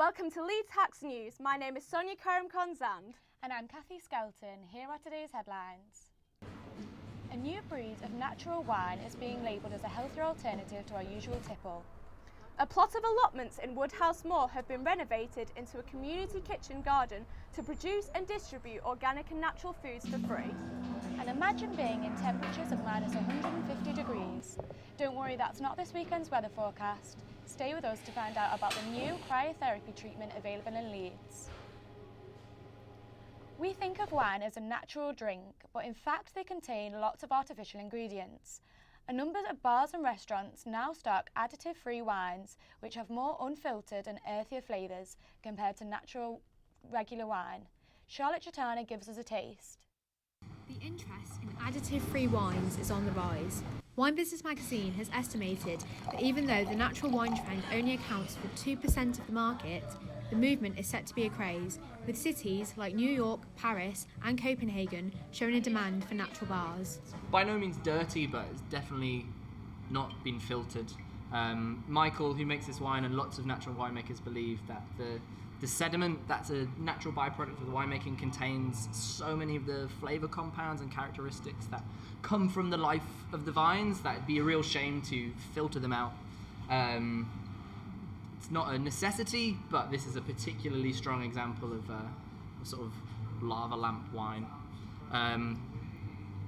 Welcome to Leeds Hacks News. My name is Sonia Karam-Konzand. And I'm Kathy Skelton. Here are today's headlines. A new breed of natural wine is being labelled as a healthier alternative to our usual tipple. A plot of allotments in Woodhouse Moor have been renovated into a community kitchen garden to produce and distribute organic and natural foods for free. And imagine being in temperatures of minus 150 degrees. Don't worry, that's not this weekend's weather forecast. Stay with us to find out about the new cryotherapy treatment available in Leeds. We think of wine as a natural drink, but in fact they contain lots of artificial ingredients. A number of bars and restaurants now stock additive-free wines, which have more unfiltered and earthier flavours compared to natural, regular wine. Charlotte Chitana gives us a taste. The interest in additive-free wines is on the rise. Wine Business magazine has estimated that even though the natural wine trend only accounts for 2% of the market, the movement is set to be a craze, with cities like New York, Paris and Copenhagen showing a demand for natural bars. By no means dirty, but it's definitely not been filtered. Michael, who makes this wine, and lots of natural winemakers believe that the sediment that's a natural byproduct of the winemaking contains so many of the flavour compounds and characteristics that come from the life of the vines that it'd be a real shame to filter them out. It's not a necessity, but this is a particularly strong example of a sort of lava lamp wine.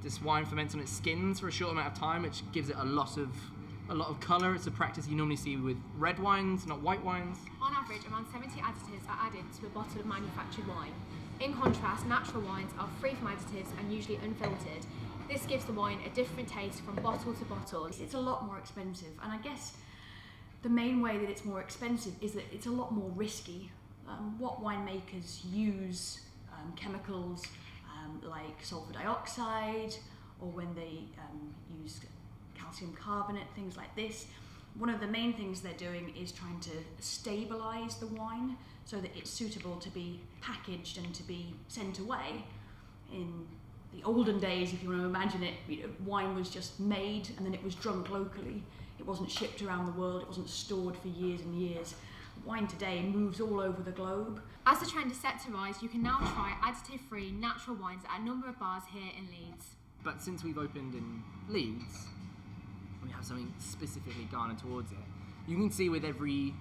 This wine ferments on its skins for a short amount of time, which gives it a lot of colour. It's a practice you normally see with red wines, not white wines. On average, around 70 additives are added to a bottle of manufactured wine. In contrast, natural wines are free from additives and usually unfiltered. This gives the wine a different taste from bottle to bottle. It's a lot more expensive, and I guess the main way that it's more expensive is that it's a lot more risky. What winemakers use chemicals like sulfur dioxide, or when they use calcium carbonate, things like this. One of the main things they're doing is trying to stabilise the wine so that it's suitable to be packaged and to be sent away. In the olden days, if you want to imagine it, wine was just made and then it was drunk locally. It wasn't shipped around the world, it wasn't stored for years and years. Wine today moves all over the globe. As the trend is set to rise, you can now try additive-free natural wines at a number of bars here in Leeds. But since we've opened in Leeds, we have something specifically garnered towards it. You can see with every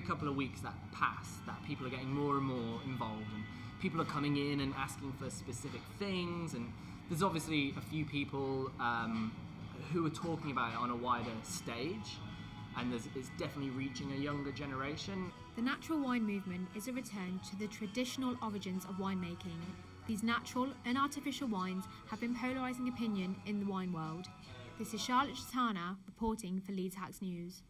couple of weeks that pass that people are getting more and more involved, and people are coming in and asking for specific things, and there's obviously a few people who are talking about it on a wider stage, and it's definitely reaching a younger generation. The natural wine movement is a return to the traditional origins of winemaking. These natural and artificial wines have been polarising opinion in the wine world. This is Charlotte Chitana reporting for Leeds Hacks News.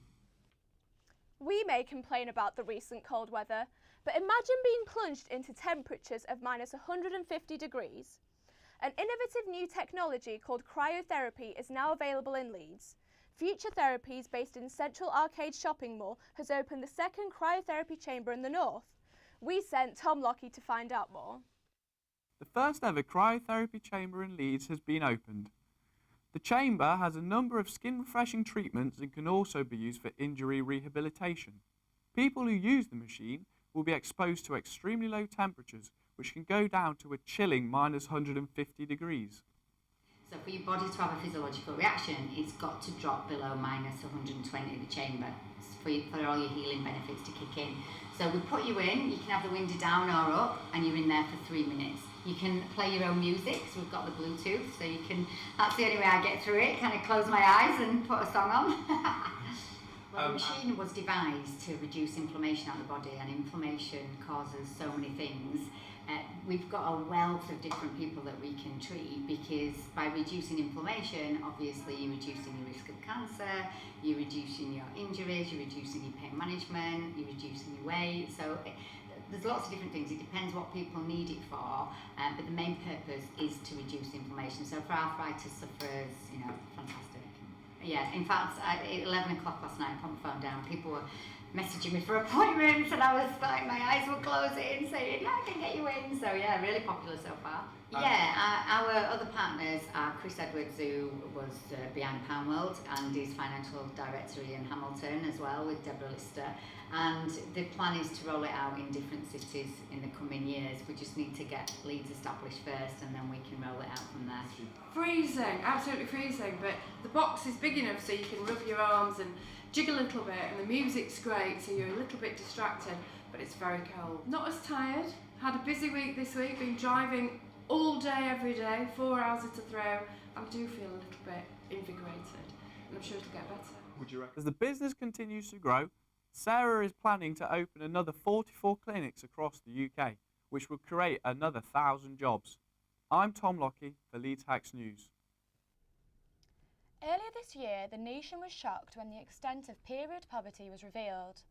We may complain about the recent cold weather, but imagine being plunged into temperatures of minus 150 degrees. An innovative new technology called cryotherapy is now available in Leeds. Future Therapies, based in Central Arcade Shopping Mall, has opened the second cryotherapy chamber in the north. We sent Tom Lockie to find out more. The first ever cryotherapy chamber in Leeds has been opened. The chamber has a number of skin-refreshing treatments and can also be used for injury rehabilitation. People who use the machine will be exposed to extremely low temperatures, which can go down to a chilling minus 150 degrees. So for your body to have a physiological reaction, it's got to drop below minus 120 in the chamber for all your healing benefits to kick in. So we put you in, you can have the window down or up, and you're in there for 3 minutes. You can play your own music, so we've got the Bluetooth, so you can, that's the only way I get through it, kind of close my eyes and put a song on. Well, the machine was devised to reduce inflammation out of the body, and inflammation causes so many things. We've got a wealth of different people that we can treat, because by reducing inflammation, obviously you're reducing the risk of cancer, you're reducing your injuries, you're reducing your pain management, you're reducing your weight. So there's lots of different things. It depends what people need it for, but the main purpose is to reduce inflammation. So for arthritis sufferers, fantastic. Yeah, in fact, at 11 o'clock last night, I put my phone down. People were messaging me for appointments, and I was like, my eyes were closing, saying, yeah, I can get you in. So yeah, really popular so far. Yeah, our other partners are Chris Edwards, who was behind Pound World, and he's financial director in Hamilton as well with Deborah Lister. And the plan is to roll it out in different cities in the coming years. We just need to get Leeds established first, and then we can roll it out from there. Freezing, absolutely freezing, but the box is big enough so you can rub your arms and jig a little bit, and the music's great, so you're a little bit distracted, but it's very cold. Not as tired. Had a busy week this week, been driving all day, every day, 4 hours at a throw, and I do feel a little bit invigorated, and I'm sure it'll get better. As the business continues to grow, Sarah is planning to open another 44 clinics across the UK, which will create another 1,000 jobs. I'm Tom Lockie for Leeds Hacks News. Earlier this year, the nation was shocked when the extent of period poverty was revealed.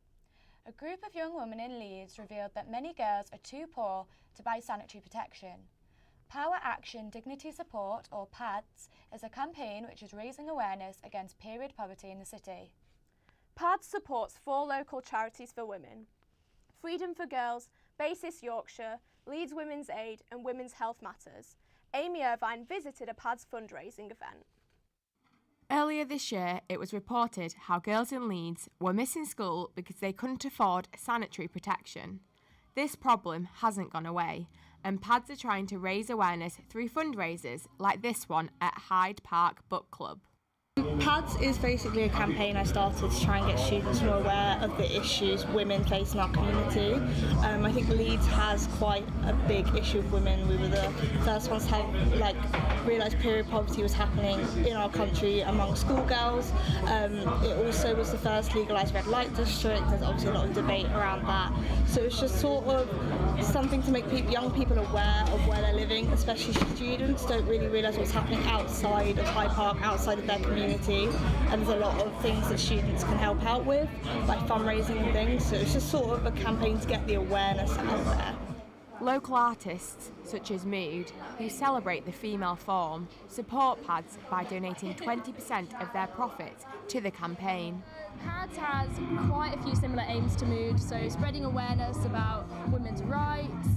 A group of young women in Leeds revealed that many girls are too poor to buy sanitary protection. Power Action Dignity Support, or PADS, is a campaign which is raising awareness against period poverty in the city. PADS supports 4 local charities for women: Freedom for Girls, Basis Yorkshire, Leeds Women's Aid and Women's Health Matters. Amy Irvine visited a PADS fundraising event. Earlier this year, it was reported how girls in Leeds were missing school because they couldn't afford sanitary protection. This problem hasn't gone away, and PADS are trying to raise awareness through fundraisers like this one at Hyde Park Book Club. PADS is basically a campaign I started to try and get students more aware of the issues women face in our community. I think Leeds has quite a big issue with women. We were the first ones to have realised period poverty was happening in our country among schoolgirls. It also was the first legalised red light district. There's obviously a lot of debate around that. So it's just sort of something to make young people aware of where they're living, especially students don't really realise what's happening outside of Hyde Park, outside of their community. And there's a lot of things that students can help out with, like fundraising and things, so it's just sort of a campaign to get the awareness out there. Local artists, such as Mood, who celebrate the female form, support PADS by donating 20% of their profits to the campaign. PADS has quite a few similar aims to Mood, so spreading awareness about women's rights,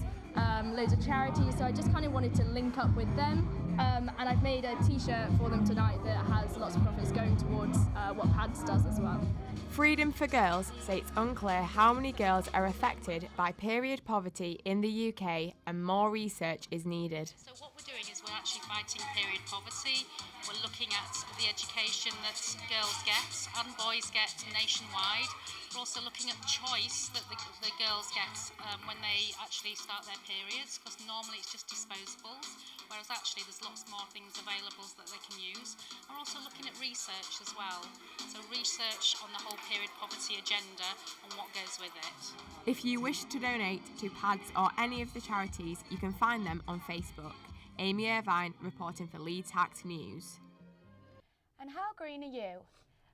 loads of charities, so I just kind of wanted to link up with them. And I've made a t-shirt for them tonight that has lots of profits going towards what PADS does as well. Freedom for Girls say it's unclear how many girls are affected by period poverty in the UK and more research is needed. So what we're doing is we're actually fighting period poverty. We're looking at the education that girls get and boys get nationwide. We're also looking at the choice that the girls get when they actually start their periods, because normally it's just disposables, whereas actually there's lots more things available that they can use. We're also looking at research as well, so research on the whole period poverty agenda and what goes with it. If you wish to donate to PADS or any of the charities, you can find them on Facebook. Amy Irvine reporting for Leeds Hacks News. And how green are you?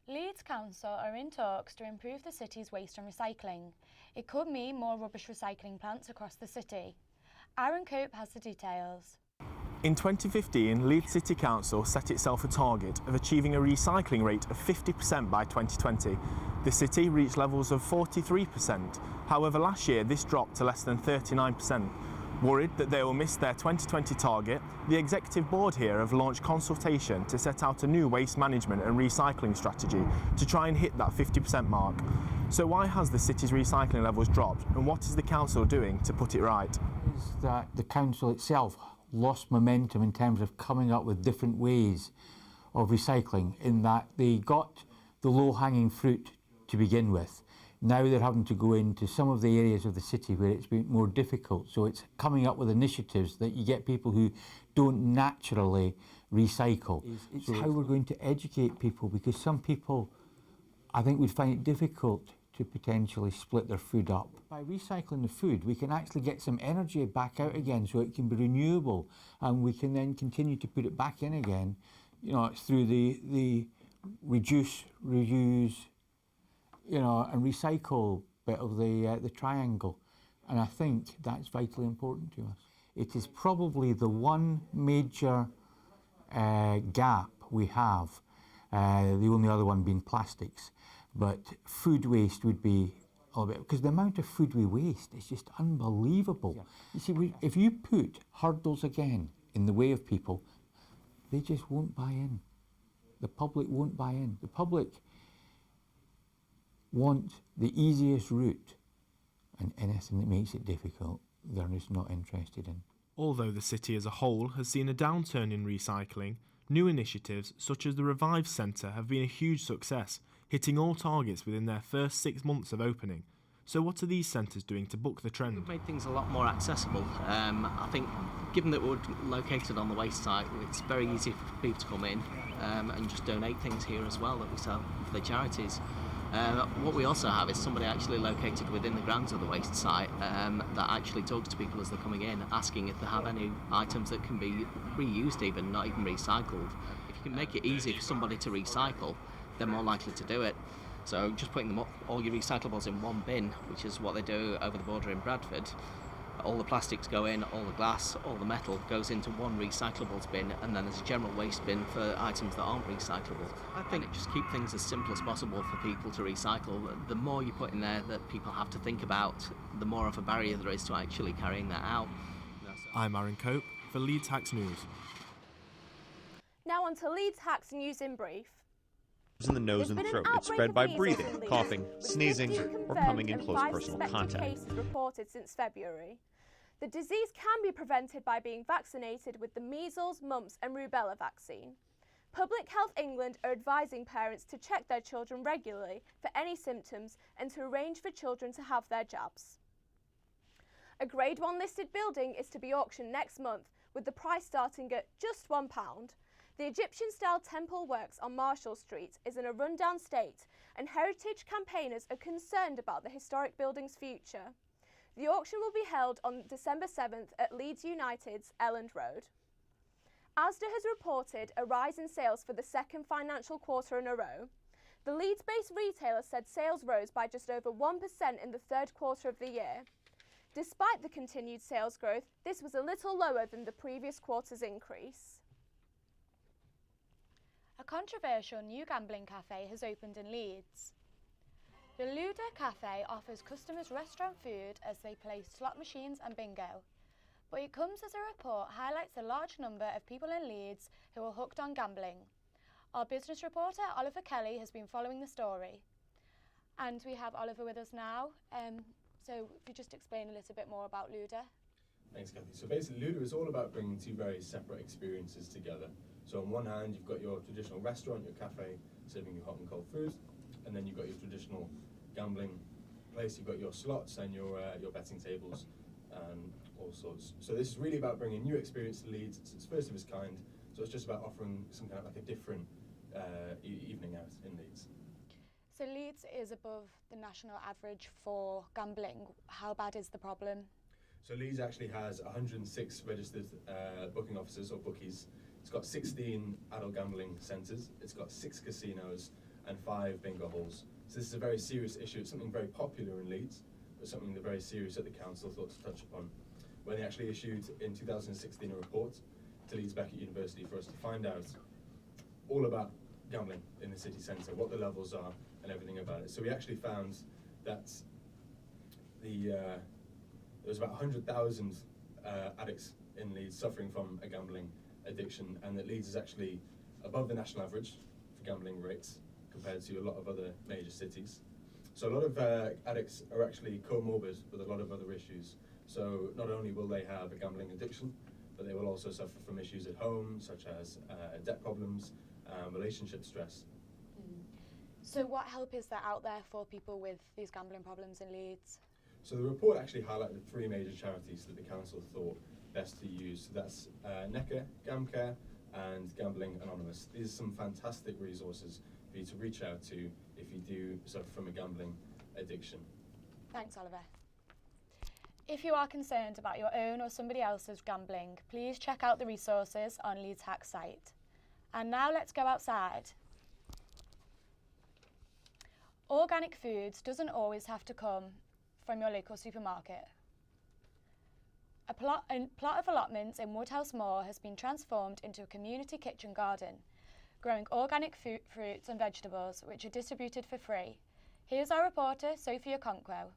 Leeds Council are in talks to improve the city's waste and recycling. It could mean more rubbish recycling plants across the city. Aaron Cope has the details. In 2015, Leeds City Council set itself a target of achieving a recycling rate of 50% by 2020. The city reached levels of 43%. However, last year this dropped to less than 39%. Worried that they will miss their 2020 target, the Executive Board here have launched consultation to set out a new waste management and recycling strategy to try and hit that 50% mark. So why has the city's recycling levels dropped, and what is the council doing to put it right? Is that the council itself lost momentum in terms of coming up with different ways of recycling, in that they got the low-hanging fruit to begin with. Now they're having to go into some of the areas of the city where it's been more difficult. So it's coming up with initiatives that you get people who don't naturally recycle. It's how we're going to educate people, because some people, I think, would find it difficult to potentially split their food up. By recycling the food, we can actually get some energy back out again, so it can be renewable, and we can then continue to put it back in again. You know, it's through the reduce, reuse, you know, and recycle bit of the triangle. And I think that's vitally important to us. It is probably the one major gap we have, the only other one being plastics. But food waste would be a little bit, because the amount of food we waste is just unbelievable. Yeah. You see, if you put hurdles again in the way of people, they just won't buy in. The public won't buy in. The public want the easiest route, and anything that makes it difficult, they're just not interested in. Although the city as a whole has seen a downturn in recycling, new initiatives such as the Revive Centre have been a huge success, hitting all targets within their first 6 months of opening. So what are these centres doing to buck the trend? We've made things a lot more accessible. I think given that we're located on the waste site, it's very easy for people to come in and just donate things here as well that we sell for the charities. What we also have is somebody actually located within the grounds of the waste site that actually talks to people as they're coming in, asking if they have any items that can be reused even, not even recycled. If you can make it easy for somebody to recycle, they're more likely to do it. So just putting them up, all your recyclables in one bin, which is what they do over the border in Bradford. All the plastics go in, all the glass, all the metal goes into one recyclables bin, and then there's a general waste bin for items that aren't recyclable. I think just keep things as simple as possible for people to recycle. The more you put in there that people have to think about, the more of a barrier there is to actually carrying that out. I'm Aaron Cope for Leeds Hacks News. Now on to Leeds Hacks News in brief. In the nose and throat. It's spread by breathing, coughing, sneezing, or coming in close personal contact. Cases reported since February. The disease can be prevented by being vaccinated with the measles, mumps and rubella vaccine. Public Health England are advising parents to check their children regularly for any symptoms and to arrange for children to have their jabs. A Grade 1 listed building is to be auctioned next month, with the price starting at just £1. The Egyptian-style temple works on Marshall Street is in a rundown state, and heritage campaigners are concerned about the historic building's future. The auction will be held on December 7th at Leeds United's Elland Road. Asda has reported a rise in sales for the second financial quarter in a row. The Leeds-based retailer said sales rose by just over 1% in the third quarter of the year. Despite the continued sales growth, this was a little lower than the previous quarter's increase. A controversial new gambling cafe has opened in Leeds. The Luda Cafe offers customers restaurant food as they play slot machines and bingo, but it comes as a report highlights the large number of people in Leeds who are hooked on gambling. Our business reporter Oliver Kelly has been following the story, and we have Oliver with us now. So if you just explain a little bit more about Luda. Thanks, Kathy. So basically Luda is all about bringing two very separate experiences together. So on one hand, you've got your traditional restaurant, your cafe, serving you hot and cold food, and then you've got your traditional gambling place. You've got your slots and your betting tables and all sorts. So this is really about bringing a new experience to Leeds. It's first of its kind, so it's just about offering some kind of like a different evening out in Leeds. So Leeds is above the national average for gambling. How bad is the problem? So Leeds actually has 106 registered booking officers or bookies. It's got 16 adult gambling centres, it's got 6 casinos and 5 bingo halls. So this is a very serious issue. It's something very popular in Leeds, but something that very serious that the council thought to touch upon. When they actually issued in 2016 a report to Leeds Beckett University for us to find out all about gambling in the city centre, what the levels are and everything about it. So we actually found that there was about 100,000 addicts in Leeds suffering from a gambling addiction, and that Leeds is actually above the national average for gambling rates compared to a lot of other major cities. So a lot of addicts are actually comorbid with a lot of other issues. So not only will they have a gambling addiction, but they will also suffer from issues at home, such as debt problems, relationship stress. So what help is there out there for people with these gambling problems in Leeds? So the report actually highlighted 3 major charities that the council thought best to use. So that's NECA, GamCare and Gambling Anonymous. These are some fantastic resources for you to reach out to if you do suffer from a gambling addiction. Thanks, Oliver. If you are concerned about your own or somebody else's gambling, please check out the resources on Leeds Hacks site. And now let's go outside. Organic foods doesn't always have to come from your local supermarket. A plot of allotments in Woodhouse Moor has been transformed into a community kitchen garden, growing organic fruits and vegetables which are distributed for free. Here's our reporter, Sophia Conquo.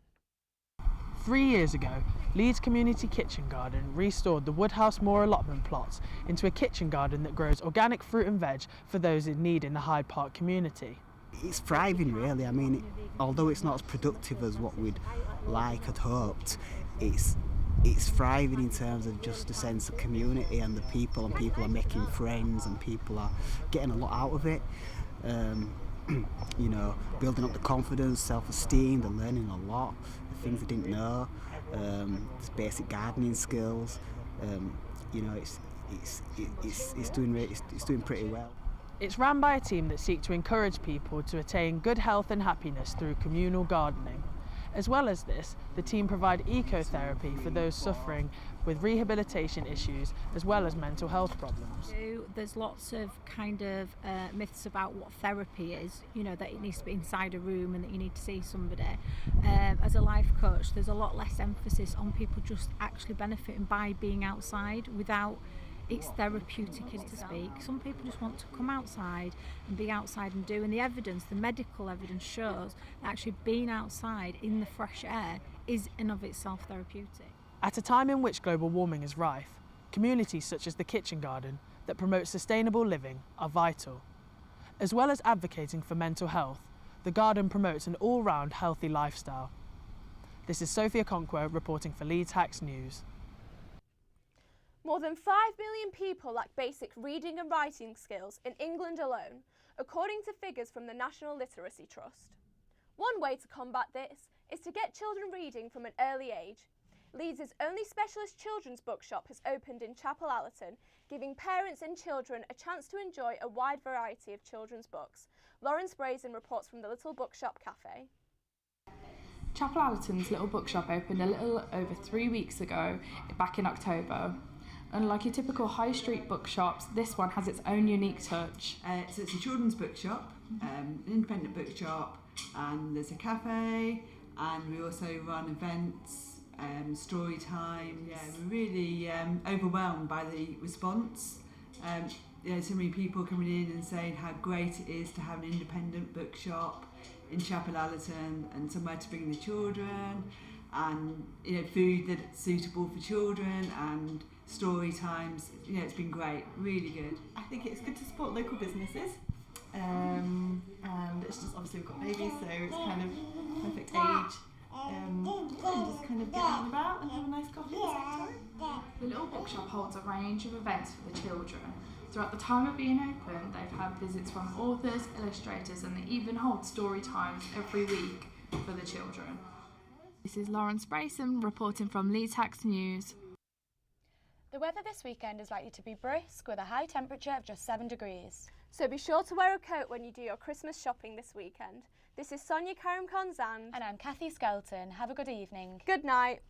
3 years ago, Leeds Community Kitchen Garden restored the Woodhouse Moor allotment plots into a kitchen garden that grows organic fruit and veg for those in need in the Hyde Park community. It's thriving, really. I mean, although it's not as productive as what we'd like had hoped, it's thriving in terms of just a sense of community and the people, and people are making friends and people are getting a lot out of it. You know, building up the confidence, self-esteem, they're learning a lot, the things they didn't know, basic gardening skills. You know, it's doing pretty well. It's run by a team that seek to encourage people to attain good health and happiness through communal gardening. As well as this, the team provide ecotherapy for those suffering with rehabilitation issues as well as mental health problems. There's lots of kind of myths about what therapy is, you know, that it needs to be inside a room and that you need to see somebody. As a life coach, there's a lot less emphasis on people just actually benefiting by being outside without it's therapeutic, to speak. Some people just want to come outside and be outside and do, and the evidence, the medical evidence shows that actually being outside in the fresh air is in of itself therapeutic. At a time in which global warming is rife, communities such as the Kitchen Garden that promote sustainable living are vital. As well as advocating for mental health, the garden promotes an all-round healthy lifestyle. This is Sophia Conquer reporting for Leeds Hacks News. More than 5 million people lack basic reading and writing skills in England alone, according to figures from the National Literacy Trust. One way to combat this is to get children reading from an early age. Leeds' only specialist children's bookshop has opened in Chapel Allerton, giving parents and children a chance to enjoy a wide variety of children's books. Lawrence Brazen reports from the Little Bookshop Cafe. Chapel Allerton's Little Bookshop opened a little over 3 weeks ago, back in October. Unlike your typical high street bookshops, this one has its own unique touch. So it's a children's bookshop, an independent bookshop, and there's a cafe, and we also run events, story times. Yeah, we're really overwhelmed by the response. So many people coming in and saying how great it is to have an independent bookshop in Chapel Allerton and somewhere to bring the children, and food that's suitable for children, and story times. It's been great, really good. I think it's good to support local businesses, and it's just obviously we've got babies, so it's kind of perfect age. And just kind of get out and about and have a nice coffee at the same time. The Little Bookshop holds a range of events for the children. Throughout the time of being open, they've had visits from authors, illustrators, and they even hold story times every week for the children. This is Lawrence Brazen reporting from Leeds Hacks News. The weather this weekend is likely to be brisk with a high temperature of just 7 degrees. So be sure to wear a coat when you do your Christmas shopping this weekend. This is Sonia Karam-Konzand. And I'm Kathy Skelton. Have a good evening. Good night.